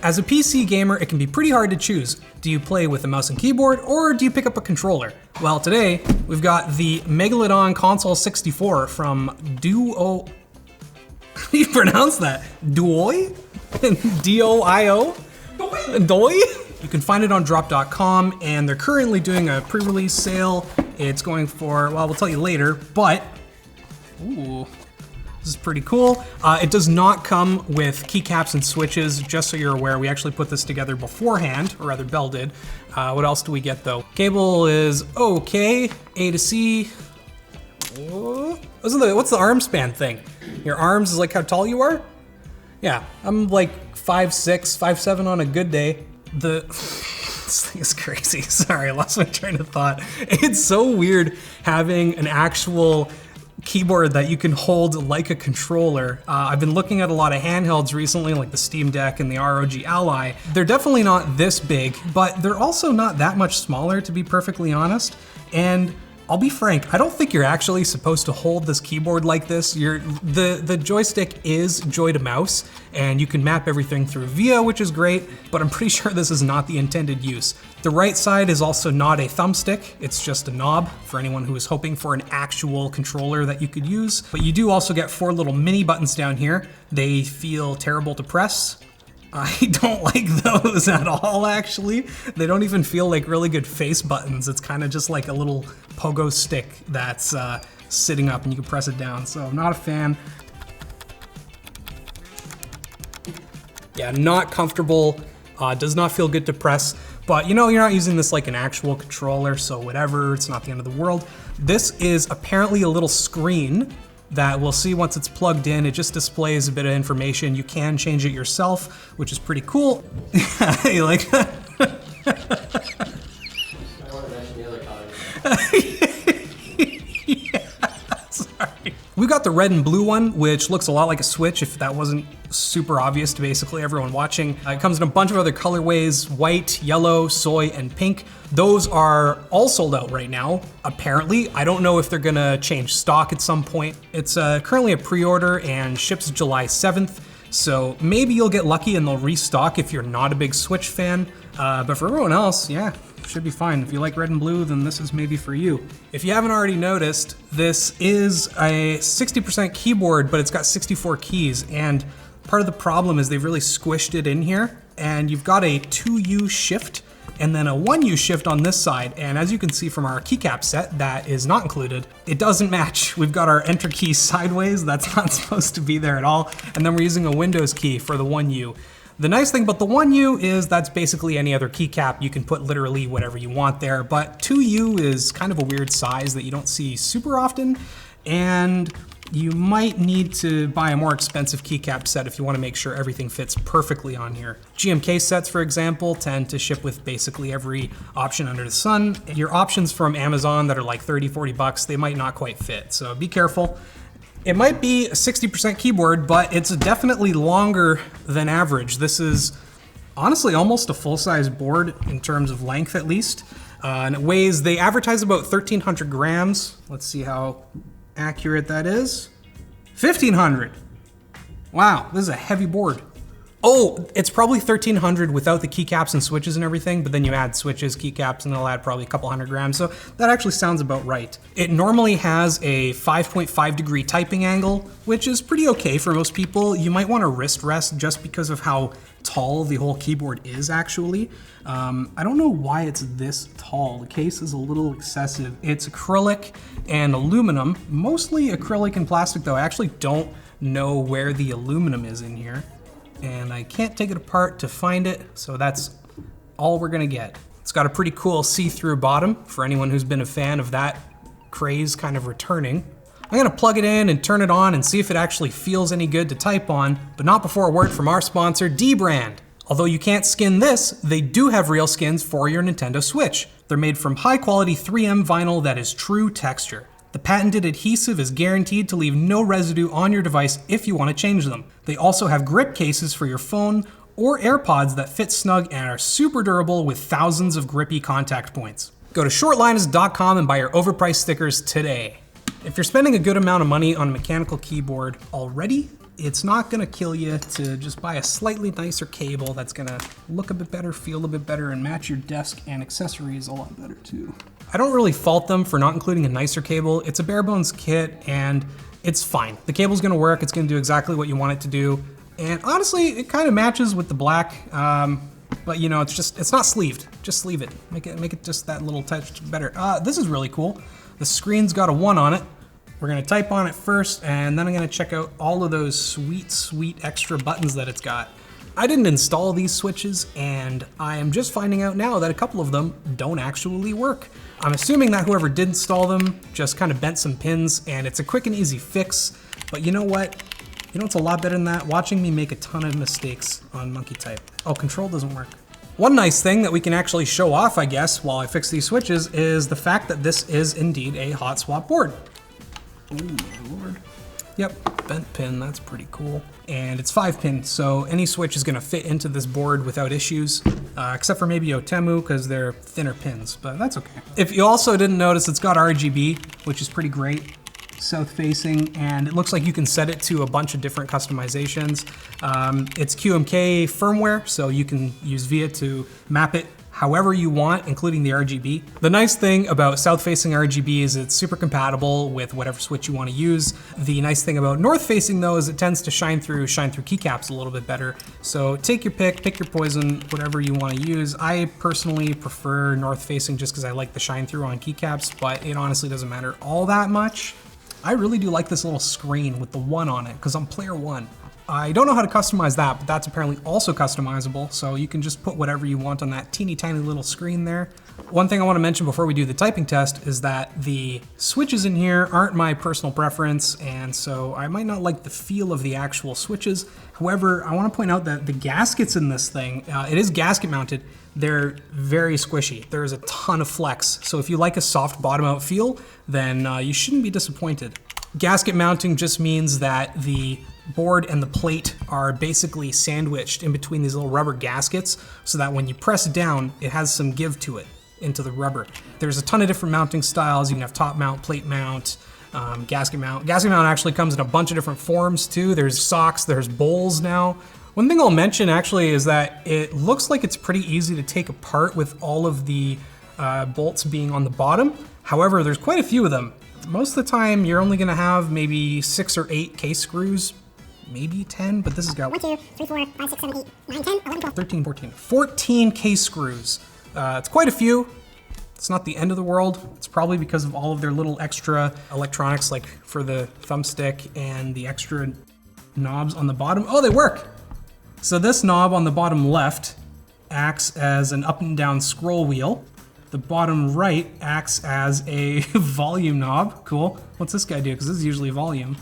As a PC gamer, it can be pretty hard to choose. Do you play with a mouse and keyboard, or do you pick up a controller? Well, today, we've got the Megalodon Console 64 from DOIO. How do you pronounce that? DOIO? DOIO? DOIO? You can find it on drop.com, and they're currently doing a pre-release sale. It's going for, well, we'll tell you later, but, ooh. This is pretty cool. It does not come with keycaps and switches, just so you're aware. We actually put this together beforehand, or rather Bell did. What else do we get though? Cable is okay, A to C. What's the arm span thing? Your arms is like how tall you are? Yeah, I'm like 5'6", 5'7" on a good day. This thing is crazy. Sorry, I lost my train of thought. It's so weird having an actual keyboard that you can hold like a controller. I've been looking at a lot of handhelds recently, like the Steam Deck and the ROG Ally. They're definitely not this big, but they're also not that much smaller, to be perfectly honest. And I'll be frank, I don't think you're actually supposed to hold this keyboard like this. The joystick is joy to mouse, and you can map everything through VIA, which is great, but I'm pretty sure this is not the intended use. The right side is also not a thumbstick, it's just a knob for anyone who is hoping for an actual controller that you could use. But you do also get 4 little mini buttons down here. They feel terrible to press. I don't like those at all, actually. They don't even feel like really good face buttons. It's kind of just like a little pogo stick that's sitting up and you can press it down. So I'm not a fan. Yeah, not comfortable. Does not feel good to press. But you know, you're not using this like an actual controller, so whatever, it's not the end of the world. This is apparently a little screen that we'll see once it's plugged in. It just displays a bit of information. You can change it yourself, which is pretty cool. You like that? I want to mention the other color. Yeah, sorry. We got the red and blue one, which looks a lot like a Switch, if that wasn't super obvious to basically everyone watching. It comes in a bunch of other colorways: white, yellow, soy, and pink. Those are all sold out right now, apparently. I don't know if they're gonna change stock at some point. It's currently a pre-order and ships July 7th, so maybe you'll get lucky and they'll restock if you're not a big Switch fan. But for everyone else, yeah, should be fine. If you like red and blue, then this is maybe for you. If you haven't already noticed, this is a 60% keyboard, but it's got 64 keys, and part of the problem is they've really squished it in here, and you've got a 2U shift and then a 1U shift on this side. And as you can see from our keycap set that is not included, it doesn't match. We've got our enter key sideways, that's not supposed to be there at all. And then we're using a Windows key for the 1U. The nice thing about the 1U is that's basically any other keycap. You can put literally whatever you want there, but 2U is kind of a weird size that you don't see super often, and you might need to buy a more expensive keycap set if you want to make sure everything fits perfectly on here. GMK sets, for example, tend to ship with basically every option under the sun. Your options from Amazon that are like 30, 40 bucks, they might not quite fit, so be careful. It might be a 60% keyboard, but it's definitely longer than average. This is honestly almost a full-size board in terms of length, at least. And it weighs, they advertise about 1,300 grams. Let's see how accurate that is. 1,500. Wow, this is a heavy board. Oh, it's probably 1,300 without the keycaps and switches and everything, but then you add switches, keycaps, and they'll add probably a couple hundred grams, so that actually sounds about right. It normally has a 5.5 degree typing angle, which is pretty okay for most people. You might want a wrist rest just because of how tall the whole keyboard is, actually. I don't know why it's this tall. The case is a little excessive. It's acrylic and aluminum, mostly acrylic and plastic though. I actually don't know where the aluminum is in here, and I can't take it apart to find it, so that's all we're gonna get. It's got a pretty cool see-through bottom for anyone who's been a fan of that craze kind of returning. I'm gonna plug it in and turn it on and see if it actually feels any good to type on, but not before a word from our sponsor, dbrand. Although you can't skin this, they do have real skins for your Nintendo Switch. They're made from high-quality 3M vinyl that is true texture. The patented adhesive is guaranteed to leave no residue on your device if you want to change them. They also have grip cases for your phone or AirPods that fit snug and are super durable with thousands of grippy contact points. Go to shortlinus.com and buy your overpriced stickers today. If you're spending a good amount of money on a mechanical keyboard already, it's not gonna kill you to just buy a slightly nicer cable that's gonna look a bit better, feel a bit better, and match your desk and accessories a lot better too. I don't really fault them for not including a nicer cable. It's a bare bones kit and it's fine. The cable's gonna work, it's gonna do exactly what you want it to do. And honestly, it kind of matches with the black, but you know, it's not sleeved. Just sleeve it. Make it just that little touch better. This is really cool. The screen's got a 1 on it. We're gonna type on it first, and then I'm gonna check out all of those sweet, sweet extra buttons that it's got. I didn't install these switches, and I am just finding out now that a couple of them don't actually work. I'm assuming that whoever did install them just kind of bent some pins, and it's a quick and easy fix. But you know what? You know what's a lot better than that? Watching me make a ton of mistakes on monkey type. Oh, control doesn't work. One nice thing that we can actually show off, I guess, while I fix these switches is the fact that this is indeed a hot swap board. Oh my lord. Yep, bent pin, that's pretty cool. And it's 5-pin, so any switch is gonna fit into this board without issues, except for maybe Otemu, because they're thinner pins, but that's okay. If you also didn't notice, it's got RGB, which is pretty great. South facing, and it looks like you can set it to a bunch of different customizations. It's QMK firmware, so you can use VIA to map it however you want, including the RGB. The nice thing about south-facing RGB is it's super compatible with whatever switch you want to use. The nice thing about north-facing though is it tends to shine through keycaps a little bit better. So take your pick your poison, whatever you want to use. I personally prefer north-facing just because I like the shine through on keycaps, but it honestly doesn't matter all that much. I really do like this little screen with the 1 on it because I'm player 1. I don't know how to customize that, but that's apparently also customizable, so you can just put whatever you want on that teeny tiny little screen there. One thing I want to mention before we do the typing test is that the switches in here aren't my personal preference, and so I might not like the feel of the actual switches. However, I want to point out that the gaskets in this thing, it is gasket mounted, they're very squishy. There's a ton of flex, so if you like a soft bottom out feel, then you shouldn't be disappointed. Gasket mounting just means that the board and the plate are basically sandwiched in between these little rubber gaskets so that when you press down, it has some give to it into the rubber. There's a ton of different mounting styles. You can have top mount, plate mount, gasket mount. Gasket mount actually comes in a bunch of different forms too. There's socks, there's bowls now. One thing I'll mention actually is that it looks like it's pretty easy to take apart with all of the bolts being on the bottom. However, there's quite a few of them. Most of the time, you're only gonna have maybe 6 or 8 case screws, maybe 10, but this has got 1, 2, 3, 4, 5, 6, 7, 8, 9, 10, 11, 12, 13, 14, 14 case screws. It's quite a few. It's not the end of the world. It's probably because of all of their little extra electronics, like for the thumbstick and the extra knobs on the bottom. Oh, they work. So this knob on the bottom left acts as an up and down scroll wheel. The bottom right acts as a volume knob. Cool. What's this guy do? Because this is usually volume.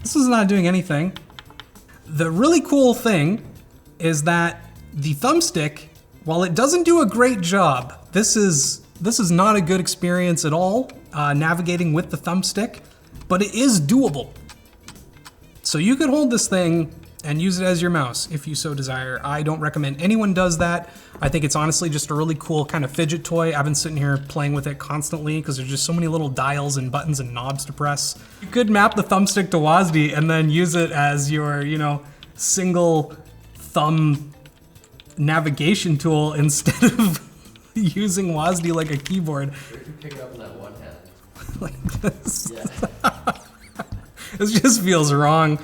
This is not doing anything. The really cool thing is that the thumbstick, while it doesn't do a great job, this is not a good experience at all, navigating with the thumbstick, but it is doable. So you could hold this thing and use it as your mouse if you so desire. I don't recommend anyone does that. I think it's honestly just a really cool kind of fidget toy. I've been sitting here playing with it constantly because there's just so many little dials and buttons and knobs to press. You could map the thumbstick to WASD and then use it as your, you know, single thumb navigation tool instead of using WASD like a keyboard. Where did you pick it up in that one hand? Like this. Yeah. This just feels wrong.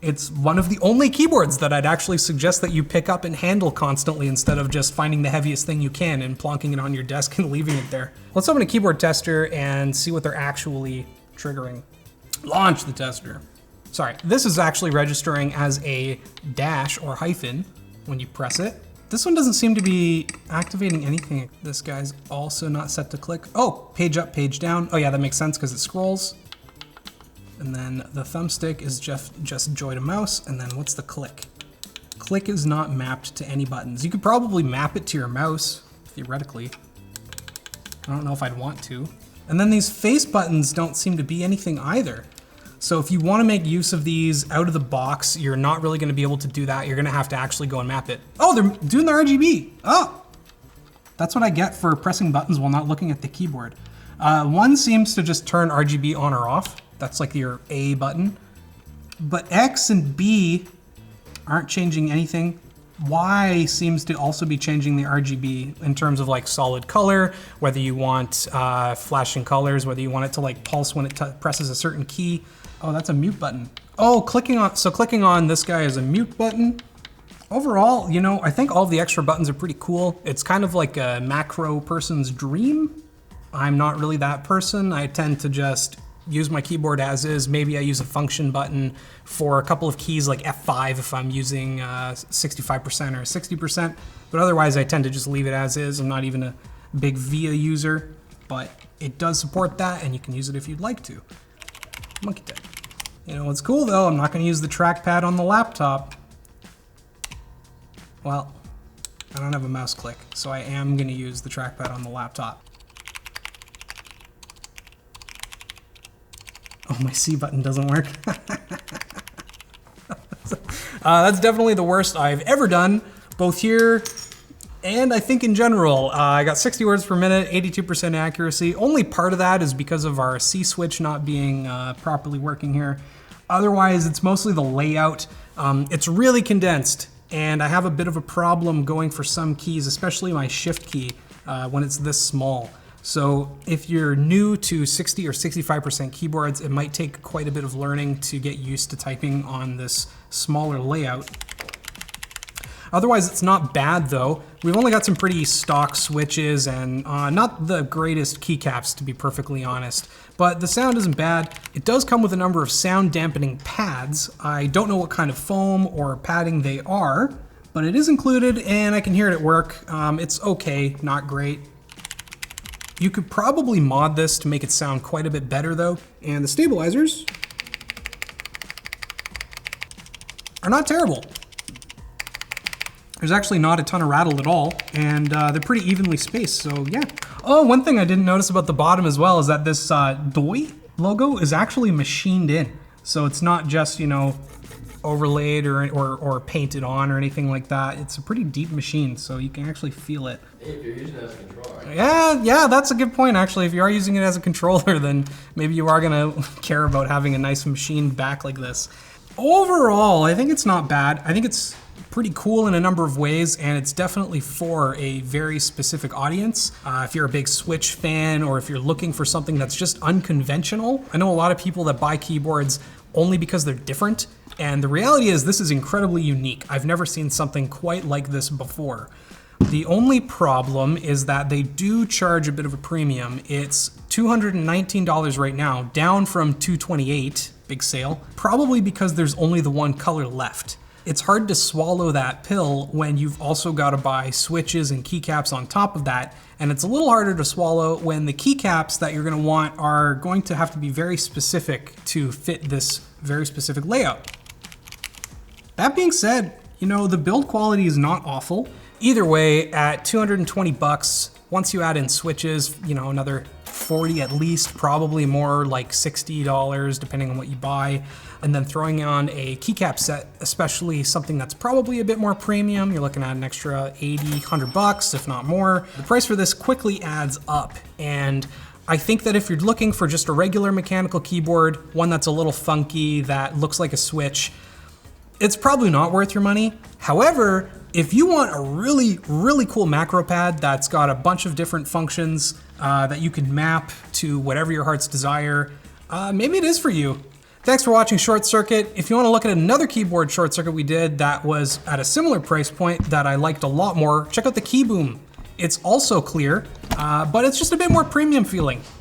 It's one of the only keyboards that I'd actually suggest that you pick up and handle constantly instead of just finding the heaviest thing you can and plonking it on your desk and leaving it there. Let's open a keyboard tester and see what they're actually triggering. Launch the tester. Sorry, this is actually registering as a dash or hyphen when you press it. This one doesn't seem to be activating anything. This guy's also not set to click. Oh, page up, page down. Oh yeah, that makes sense because it scrolls. And then the thumbstick is just joy to mouse, and then what's the click? Click is not mapped to any buttons. You could probably map it to your mouse, theoretically. I don't know if I'd want to. And then these face buttons don't seem to be anything either. So if you want to make use of these out of the box, you're not really going to be able to do that. You're going to have to actually go and map it. Oh, they're doing the RGB. Oh, that's what I get for pressing buttons while not looking at the keyboard. One seems to just turn RGB on or off. That's like your A button. but X and B aren't changing anything. Y seems to also be changing the RGB in terms of like solid color, whether you want flashing colors, whether you want it to like pulse when it presses a certain key. Oh, that's a mute button. Oh, clicking on this guy is a mute button. Overall, you know, I think all of the extra buttons are pretty cool. It's kind of like a macro person's dream. I'm not really that person. I tend to just use my keyboard as is. Maybe I use a function button for a couple of keys like F5 if I'm using 65% or 60%, but otherwise I tend to just leave it as is. I'm not even a big VIA user, but it does support that and you can use it if you'd like to. Monkey tag. You know what's cool though? I'm not gonna use the trackpad on the laptop. Well, I don't have a mouse click, so I am gonna use the trackpad on the laptop. Oh, my C button doesn't work. That's definitely the worst I've ever done, both here and I think in general. I got 60 words per minute, 82% accuracy. Only part of that is because of our C switch not being properly working here. Otherwise, it's mostly the layout. It's really condensed, and I have a bit of a problem going for some keys, especially my shift key, when it's this small. So if you're new to 60 or 65% keyboards, it might take quite a bit of learning to get used to typing on this smaller layout. Otherwise, it's not bad though. We've only got some pretty stock switches and not the greatest keycaps, to be perfectly honest, but the sound isn't bad. It does come with a number of sound dampening pads. I don't know what kind of foam or padding they are, but it is included and I can hear it at work. It's okay, not great. You could probably mod this to make it sound quite a bit better though. And the stabilizers are not terrible. There's actually not a ton of rattle at all, and they're pretty evenly spaced, so yeah. Oh, one thing I didn't notice about the bottom as well is that this DOIO logo is actually machined in. So it's not just, you know, overlaid or painted on or anything like that. It's a pretty deep machine, so you can actually feel it. If you're using it as a controller. Yeah, that's a good point actually. If you are using it as a controller, then maybe you are gonna care about having a nice machined back like this. Overall, I think it's not bad. I think it's pretty cool in a number of ways, and it's definitely for a very specific audience. If you're a big Switch fan, or if you're looking for something that's just unconventional. I know a lot of people that buy keyboards only because they're different, and the reality is this is incredibly unique. I've never seen something quite like this before. The only problem is that they do charge a bit of a premium. It's $219 right now, down from $228, big sale, probably because there's only the one color left. It's hard to swallow that pill when you've also got to buy switches and keycaps on top of that, and it's a little harder to swallow when the keycaps that you're going to want are going to have to be very specific to fit this very specific layout. That being said, you know, the build quality is not awful. Either way, at 220 bucks, once you add in switches, you know, another 40 at least, probably more like $60 depending on what you buy. And then throwing on a keycap set, especially something that's probably a bit more premium, you're looking at an extra 80, 100 bucks, if not more. The price for this quickly adds up. And I think that if you're looking for just a regular mechanical keyboard, one that's a little funky, that looks like a Switch, it's probably not worth your money. However, if you want a really, really cool macro pad that's got a bunch of different functions that you can map to whatever your heart's desire, maybe it is for you. Thanks for watching Short Circuit. If you want to look at another keyboard Short Circuit we did that was at a similar price point that I liked a lot more, check out the Key Boom. It's also clear, but it's just a bit more premium feeling.